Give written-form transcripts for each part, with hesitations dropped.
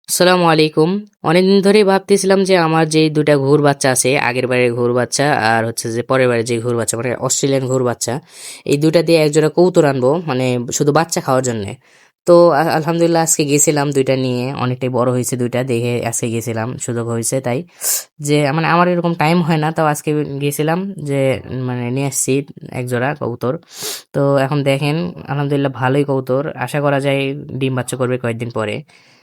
আসসালামু আলাইকুম। অনেকদিন ধরেই ভাবতেছিলাম যে আমার যে ২ টা ঘুঘুর বাচ্চা আছে, আগের বারের ঘুঘুর বাচ্চা আর হচ্ছে যে পরের বারের যে ঘুঘুর বাচ্চা মানে অস্ট্রেলিয়ান ঘুঘুর বাচ্চা, এই ২ টা দিয়ে এক জোড়া কবুতর আনবো মানে শুধু বাচ্চা খাওয়ার জন্যে। তো আলহামদুলিল্লাহ আজকে গেছিলাম ২ টা নিয়ে। অনেকটাই বড় হইছে ২ টা দেখে আজকে গেছিলাম। সুযোগ হইছে তাই। যে মানে আমার এরকম টাইম হয় না, তাও আজকে গেছিলাম যে মানে নিয়ে আসছি এক জোড়া কবুতর। তো এখন দেখেন আলহামদুলিল্লাহ ভালোই কবুতর। আশা করা যায় ডিম বাচ্চা করবে কয়েকদিন পরে।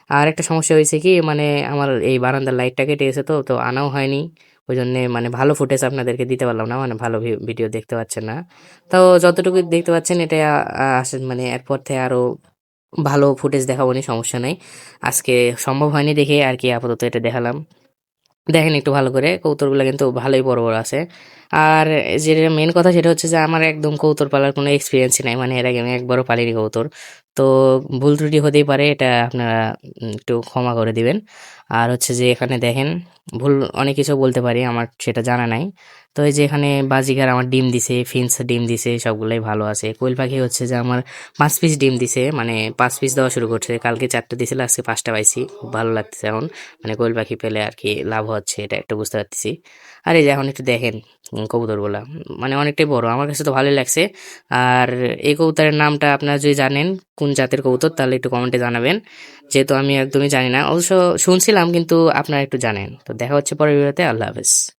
আর একটা সমস্যা হয়েছে কি মানে আমার এই বারান্দার লাইটটা কেটে গেছে, তো আনাও হয়নি। ওই জন্য মানে ভালো ফুটেজ আপনাদেরকে দিতে পারলাম না, মানে ভালো ভিডিও দেখতে পাচ্ছেন না। তো যতটুকু দেখতে পাচ্ছেন এটা আসলে মানে এরপর থেকে আরো ভালো ফুটেজ দেখাবো নি, সমস্যা নাই। আজকে সম্ভব হয়নি দেখে আর কি আপাতত এটা দেখালাম। দেখেন একটু ভালো করে কবুতরগুলো কিন্তু ভালোই বড় বড় আছে। আর যেটা মেন কথা সেটা হচ্ছে যে আমার একদম কবুতর পালার কোনো এক্সপিরিয়েন্সই নাই, মানে এর আগে আমি একবারও পালিনি কবুতর। তো ভুল ত্রুটি হতেই পারে, এটা আপনারা একটু ক্ষমা করে দিবেন। আর হচ্ছে যে এখানে দেখেন ভুল অনেক কিছু বলতে পারি, আমার সেটা জানা নাই। তো এই যে এখানে বাজিগার আমার ডিম দিছে, ফিন্স ডিম দিছে, সবগুলাই ভালো আছে। কোয়েল পাখি হচ্ছে যে আমার ৫ পিস ডিম দিছে, মানে ৫ পিস দেওয়া শুরু করছে। কালকে ৪টা দিছিল, আজকে ৫টা পাইছি। খুব ভালো লাগতেছে এখন। মানে কোয়েল পাখি পেলে আর কি লাভ হচ্ছে, এটা একটু বুঝতে পারতেছি। আর এই যে এখন একটু দেখেন কবুতরগুলা মানে অনেকটাই বড়, আমার কাছে তো ভালোই লাগছে। আর এই কবুতরের নামটা আপনারা যদি জানেন কোন জাতের কবুতর তাহলে একটু কমেন্টে জানাবেন, যেহেতু আমি একদমই জানি না। অবশ্য শুনছিলাম কিন্তু আপনারা একটু জানেন। তো দেখা হচ্ছে পরের ভিডিওতে। আল্লাহ হাফেজ।